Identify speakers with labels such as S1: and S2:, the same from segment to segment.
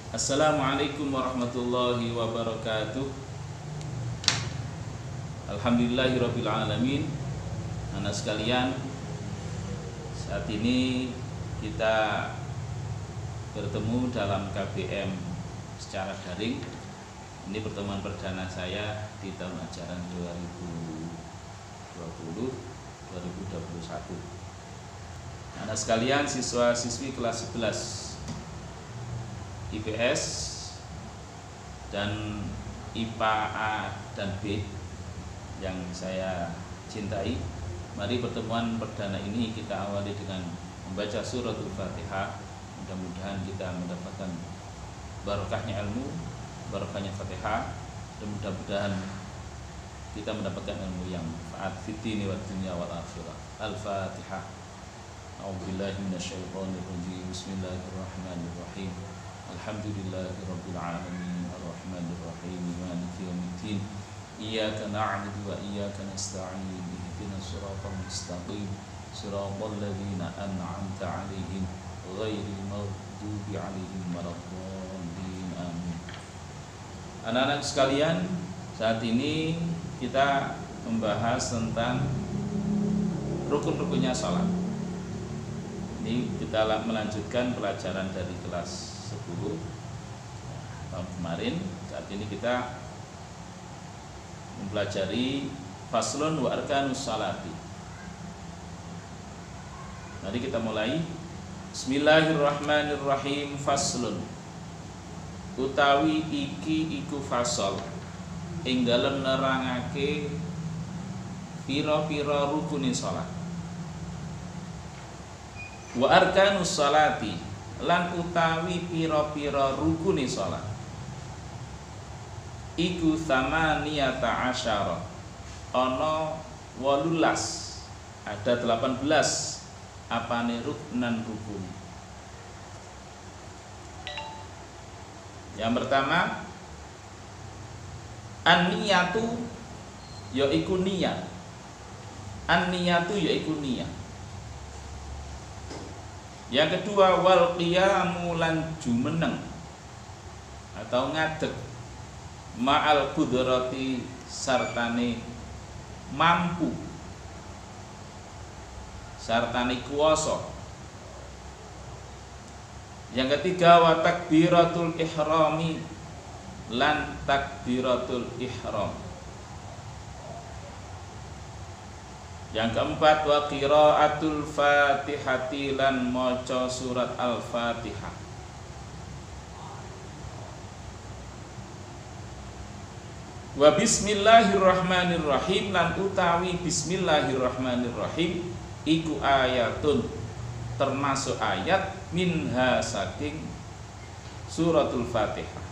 S1: Assalamualaikum warahmatullahi wabarakatuh. Alhamdulillahirabbil alamin. Anak sekalian, saat ini kita bertemu dalam KBM secara daring. Ini pertemuan perdana saya di tahun ajaran 2020-2021. Anak sekalian, siswa-siswi kelas 11 IPS dan IPA A dan B yang saya cintai, mari pertemuan perdana ini kita awali dengan membaca suratul Fatihah. Mudah-mudahan kita mendapatkan barokahnya ilmu, barokahnya Fatihah, dan mudah-mudahan kita mendapatkan ilmu yang manfaat fid dini wad dunya wal akhirah. Al-Fatihah. A'udzubillahi minasyaitonir rajim. Bismillahirrahmanirrahim. Alhamdulillahirabbil alamin arrahmanir rahim maliki yaumiddin. Iyyaka na'budu wa iyyaka nasta'in. Ihdinas siratal mustaqim. Siratal ladzina an'amta 'alaihim ghairil maghdubi 'alaihim waladdallin. Amin. Anak-anak sekalian, saat ini kita membahas tentang rukun-rukunnya salat. Ini kita melanjutkan pelajaran dari kelas 10 tahun kemarin. Saat ini kita mempelajari faslun wa arkanus salati. Mari kita mulai. Bismillahirrahmanirrahim. Faslun utawi iki iku fasal ing dalem nerangake pira-pira rukune salat. Wa arkanus salati lan utawi pira-pira rukune salat iku tsamaniyata asyara, ana 18, ada 18 apane ruknan rukun. Yang pertama, an-niyatu yaiku niat. An-niyatu yaiku niat. Yang kedua, wal qiyamu lan jumeneng atau ngadeg ma'al qudrati sartane mampu, sartane kuwasa. Yang ketiga, wa takbiratul ihrami lan takbiratul ihram. Yang keempat, wa qiraatul fatihati lan maca surat al-Fatihah. Wa bismillahirrahmanirrahim lan utawi bismillahirrahmanirrahim iku ayatun, termasuk ayat minha saking suratul Fatihah.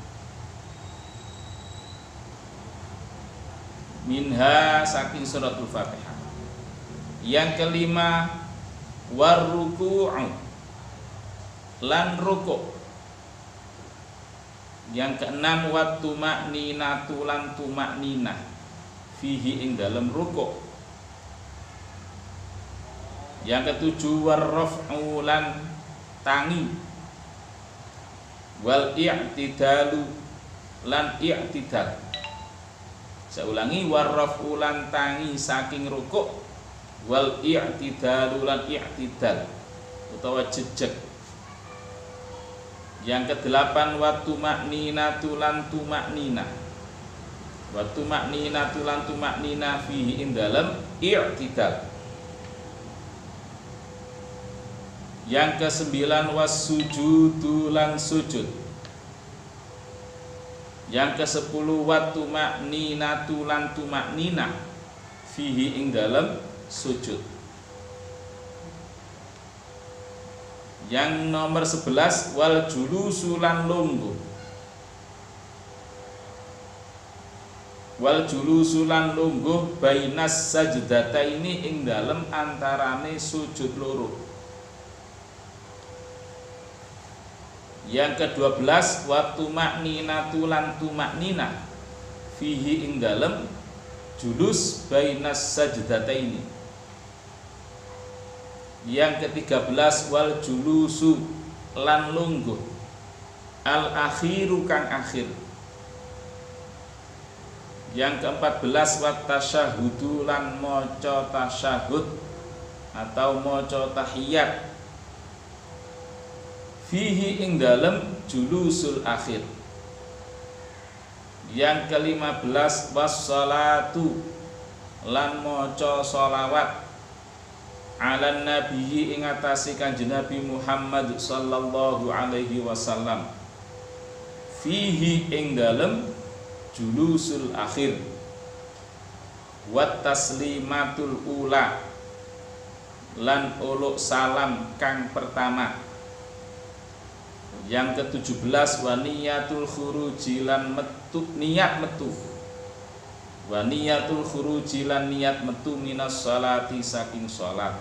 S1: Minha saking suratul Fatihah. Yang kelima, warruku'u lan rukuk. Yang keenam, wattuma'ninatu lan tuma'ninah fihi ing dalem rukuk. Yang ketujuh, warraf'u lan tangi, wal i'tidalu lan i'tidal. Saya ulangi, warraf'u lan tangi saking rukuk, wal i'tidalu lan i'tidal utawa jejeg. Yang kedelapan, wattuma'ninatu lan tuma'ninah. Wattuma'ninatu lan tuma'ninah fihi ing dalem i'tidal. Yang kesembilan, wassujudu lan sujud. Yang kesepuluh, wattuma'ninatu lan tuma'ninah fihi ing dalem sujud. Yang nomor 11, wal julusu lan lungguh. Wal julusu lan lungguh bainas sajdataini ing dalem antarane sujud loro. Yang ke-12, wattuma'ninatu lan tuma'ninah fihi ing dalem julus bainas sajdataini. Yang ke-13, wal julusu lan lungguh al-akhiru kang akhir. Yang ke-14 wat tasyahudu lan maca tasyahud atau maca tahiyat fihi ing dalem julusul akhir. Yang ke-15 wassalatu lan maca sholawat ala nabiyyi ing atase Kanjeng Nabi Muhammad sallallahu alaihi wasallam fihi ing dalem julusul akhir wat taslimatul ula lan uluk salam kang pertama. Yang ke-17 wa niyatul khuruji lan metu niat metu wa niyatul khuruji lan niat metu minas sholati saking sholat.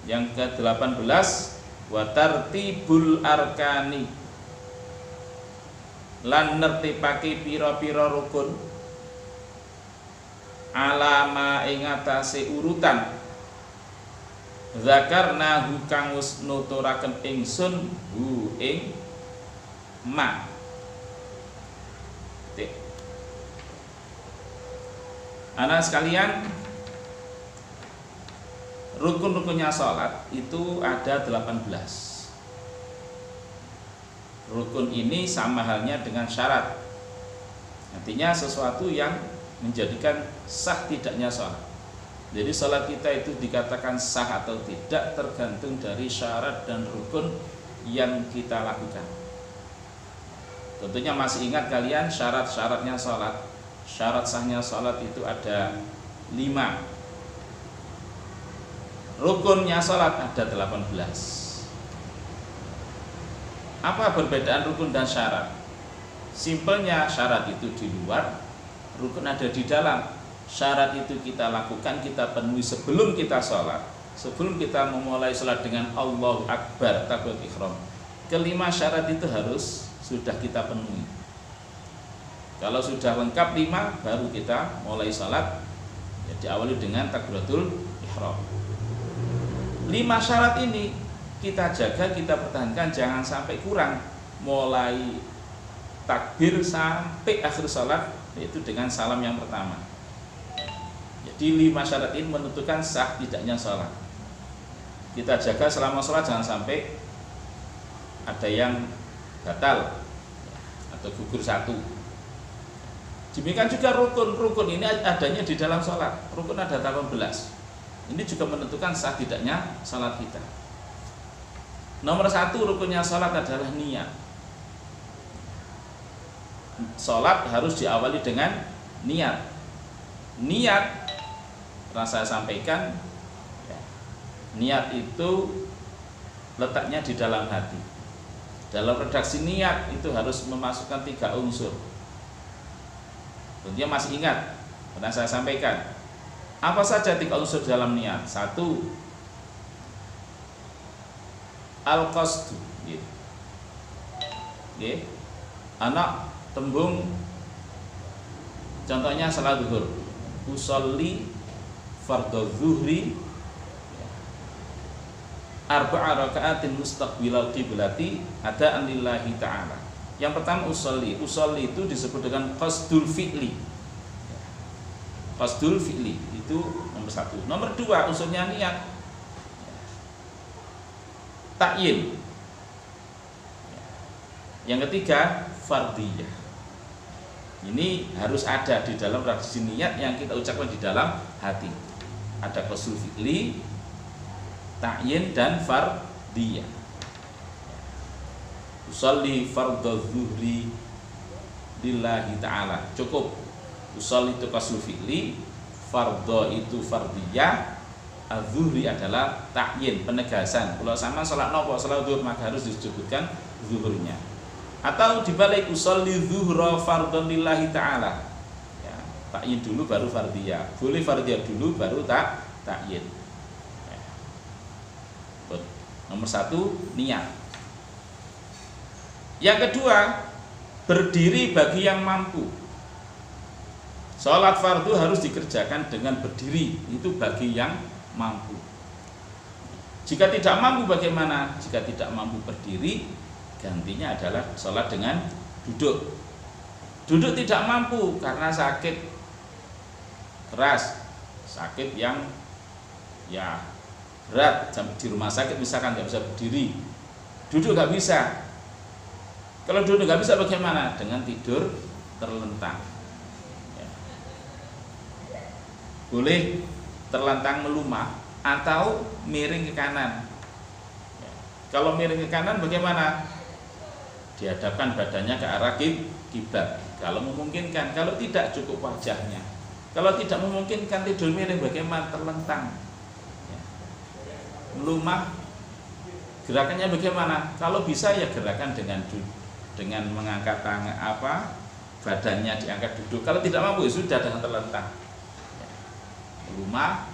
S1: Yang ke-18 wa tartibul arkani lan nertibake pira-pira rukun alama ing atase urutan zakarna hu kang wis nuturaken ingsun hu ing ma. Anak sekalian, rukun-rukunnya sholat itu ada 18. Rukun ini sama halnya dengan syarat. Artinya sesuatu yang menjadikan sah tidaknya sholat. Jadi sholat kita itu dikatakan sah atau tidak tergantung dari syarat dan rukun yang kita lakukan. Tentunya masih ingat kalian syarat-syaratnya sholat. Syarat sahnya sholat itu ada 5. Rukunnya sholat ada 18. Apa perbedaan rukun dan syarat? Simpelnya syarat itu di luar, rukun ada di dalam. Syarat itu kita lakukan, kita penuhi sebelum kita sholat, sebelum kita memulai sholat dengan Allahu Akbar, takbir ihram. Kelima syarat itu harus sudah kita penuhi. Kalau sudah lengkap 5, baru kita mulai sholat, ya, diawali dengan takbiratul ihram. 5 syarat ini kita jaga, kita pertahankan, jangan sampai kurang. Mulai takbir sampai akhir sholat, yaitu dengan salam yang pertama. Jadi 5 syarat ini menentukan sah tidaknya sholat. Kita jaga selama sholat, jangan sampai ada yang batal atau gugur 1. Demikian juga rukun ini adanya di dalam sholat. Rukun ada 18. Ini juga menentukan sah tidaknya sholat kita. Nomor 1 rukunnya sholat adalah niat. Sholat harus diawali dengan niat. Niat, pernah saya sampaikan, ya, niat itu letaknya di dalam hati. Dalam redaksi niat itu harus memasukkan 3 unsur. Tentunya masih ingat, pernah saya sampaikan. Apa saja 3 unsur dalam niat? 1, al-qasdu. Anak tembung, contohnya salat zuhur. Usolli fardhu zuhri arba'a raka'atin mustaqbilal qiblati adaan lillahi ta'ala. Yang pertama usolli itu disebut dengan qasdul fi'li. Qasdul fi'li itu nomor 1. Nomor 2 unsurnya niat. Ta'yin. Yang ketiga fardhiyah. Ini harus ada di dalam redaksi niat yang kita ucapkan di dalam hati. Ada qasdul fi'li, ta'yin dan fardhiyah. Usolli fardhu zuhri lillahi ta'ala. Cukup. Usolli itu qasdul fi'li, fardhu itu fardhiyah, az-zuhri adalah ta'yin, penegasan. Kalau sama salat nopo, salat zuhur, maka harus disebutkan zuhurnya. Atau dibalik usolli zuhra fardhon lillahi ta'ala, ya, ta'yin dulu baru fardhiyah. Boleh fardhiyah dulu baru ta'yin. Ya. Nomor 1 niat. Yang kedua, berdiri bagi yang mampu. Sholat fardu harus dikerjakan dengan berdiri, itu bagi yang mampu. Jika tidak mampu bagaimana? Jika tidak mampu berdiri, gantinya adalah sholat dengan duduk. Duduk tidak mampu karena sakit keras, sakit yang ya berat, sampai di rumah sakit misalkan nggak bisa berdiri, duduk nggak bisa. Kalau duduk nggak bisa bagaimana? Dengan tidur terlentang. Ya. Boleh terlentang melumah atau miring ke kanan. Ya. Kalau miring ke kanan bagaimana? Dihadapkan badannya ke arah kiblat. Kalau memungkinkan, kalau tidak cukup wajahnya. Kalau tidak memungkinkan tidur miring bagaimana? Terlentang. Ya. Melumah gerakannya bagaimana? Kalau bisa ya gerakan dengan mengangkat tangan badannya diangkat duduk. Kalau tidak mampu ya sudah dengan terlentang. Ya. Melumah,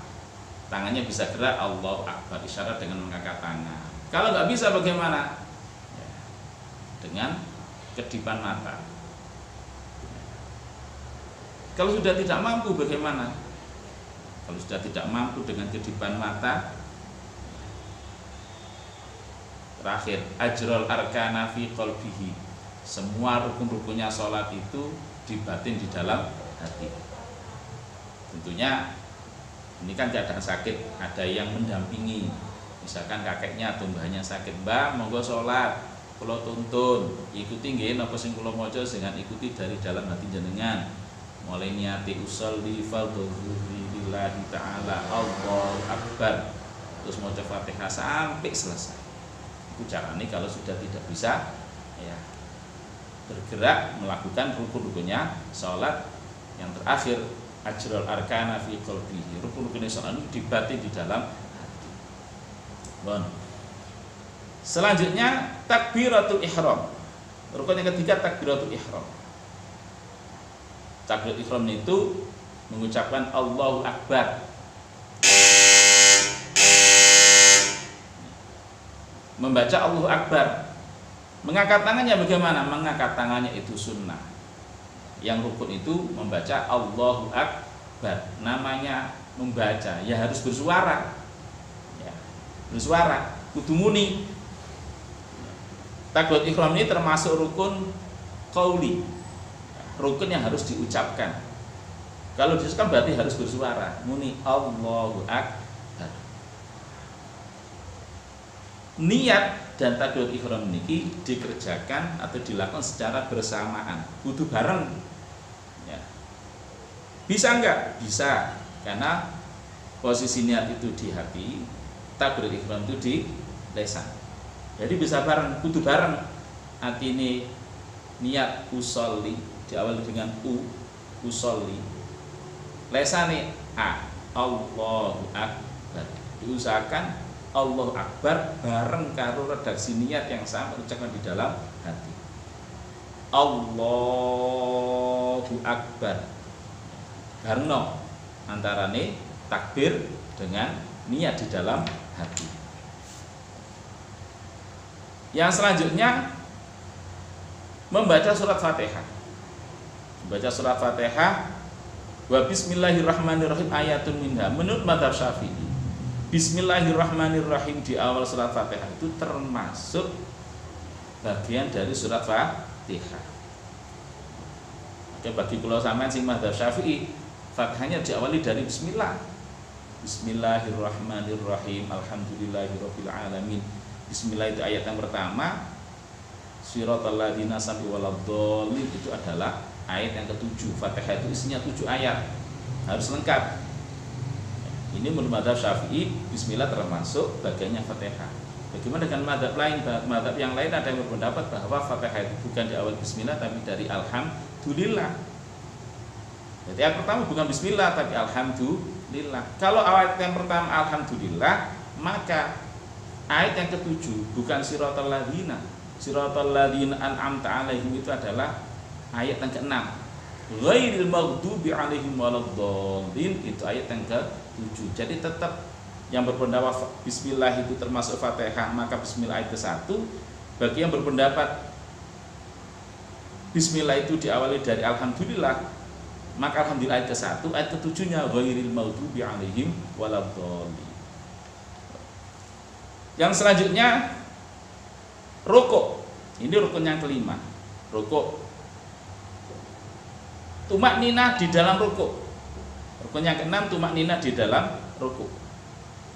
S1: tangannya bisa gerak, Allahu Akbar, isyarat dengan mengangkat tangan. Kalau nggak bisa bagaimana? Ya. Dengan kedipan mata. Kalau sudah tidak mampu bagaimana? Kalau sudah tidak mampu dengan kedipan mata, terakhir ajrul arkana fi qalbihi. Semua rukun-rukunnya sholat itu dibatin di dalam hati. Tentunya ini kan keadaan sakit, ada yang mendampingi. Misalkan kakeknya atau mbahnya sakit, "Mbah, monggo sholat, kula tuntun, ikuti nggih napa sing kula maca dengan ikuti dari dalam hati jenengan. Mulai niati usolli fardhuhri lillahi ta'ala, Allahu Akbar." Terus maca Fatihah sampai selesai. Itu caranya kalau sudah tidak bisa ya bergerak melakukan rukun-rukunnya sholat. Yang terakhir ajrul arkana fi qalbihi, rukun-rukunnya sholat itu dibatin di dalam hati. Bon. Selanjutnya takbiratul ihram. Rukun yang ketiga takbiratul ihram. Takbiratul ihram itu mengucapkan Allahu Akbar, membaca Allahu Akbar. Mengangkat tangannya bagaimana? Mengangkat tangannya itu sunnah. Yang rukun itu membaca Allahu Akbar. Namanya membaca ya harus bersuara. Ya, bersuara, kudu muni. Takbiratul ihram ini termasuk rukun qauli. Rukun yang harus diucapkan. Kalau diucapkan berarti harus bersuara, muni Allahu Akbar. Niat dan takbiratul ihram ini dikerjakan atau dilakukan secara bersamaan, kudu bareng. Ya. Bisa enggak? Bisa, karena posisi niat itu di hati, takbiratul ihram itu di lisan. Jadi bisa bareng, kudu bareng. Hati ini niat usolli diawali dengan usolli, lesane Allahu Akbar, diusahakan Allahu Akbar bareng karo redaksi niat yang sama ucapkan di dalam hati. Allahu Akbar bareng antarane takbir dengan niat di dalam hati. Yang selanjutnya membaca surat Fatihah. Baca surat Fatihah wa bismillahirrahmanirrahim ayatun minha. Menurut mazhab Syafi'i, bismillahirrahmanirrahim di awal surat Fatihah itu termasuk bagian dari surat Fatihah. Oke, bagi kula sampean sing mazhab Syafi'i, Fatihahnya diawali dari bismillah. Bismillahirrahmanirrahim, alhamdulillahirabbil alamin. Bismillah itu ayat yang pertama. Siratal ladzina an'amta 'alaihim itu adalah ayat yang ke-7. Fatihah itu isinya 7 ayat, harus lengkap. Ini menurut mazhab Syafi'i, bismillah termasuk bagiannya Fatihah. Bagaimana dengan mazhab lain? Mazhab yang lain ada yang berpendapat bahwa Fatihah itu bukan di awal bismillah tapi dari alhamdulillah. Jadi ayat pertama bukan bismillah tapi alhamdulillah. Kalau ayat yang pertama alhamdulillah, maka ayat yang ke-7 bukan siratal ladzina. Siratal ladzina an'amta 'alaihim itu adalah ayat yang ke-6. Ghairil maghdubi 'alaihim waladdallin itu ayat yang ke-7. Jadi tetap yang berpendapat bismillah itu termasuk Fatihah, maka bismillah ayat ke-1. Bagi yang berpendapat bismillah itu diawali dari alhamdulillah, maka alhamdulillah ayat ke-1, ayat ke-7-nya ghairil maghdubi 'alaihim waladdallin. Yang selanjutnya rukuk. Ini rukun yang kelima, rukuk. Tumak ninah di dalam rukuk. Rukun yang keenam, tumak ninah di dalam rukuk.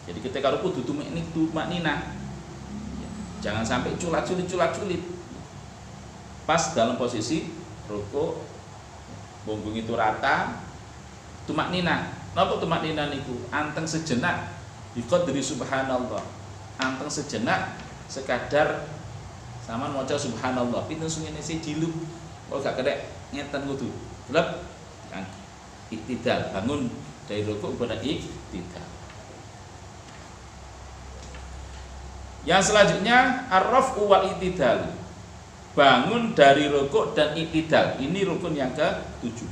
S1: Jadi ketika rukuk tumak ninah. Jangan sampai culat-culit. Pas dalam posisi rukuk, punggung itu rata, tumak ninah. Napa tumak ninah niku? Anteng sejenak, biqadri subhanallah. Anteng sejenak sekadar sama maca subhanallah. Pinten sungene sih diluk. Kok gak kedek ngeten kudu. Lep iktidal, bangun dari rukuk pada iktidal. Yang selanjutnya ar-raf'u wal iktidal. Bangun dari rukuk dan iktidal. Ini rukun yang ke-7.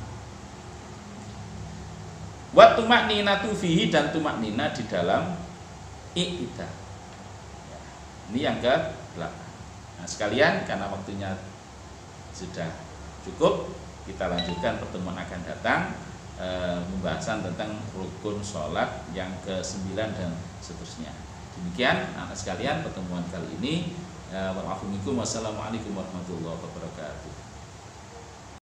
S1: Wa tumakninatu fihi, dan tumaknina di dalam iktidal. Ini yang ke-8. Nah, sekalian karena waktunya sudah cukup, kita lanjutkan pertemuan akan datang pembahasan tentang rukun sholat yang ke-9 dan seterusnya. Demikian anak sekalian pertemuan kali ini. Wassalamualaikum warahmatullahi wabarakatuh.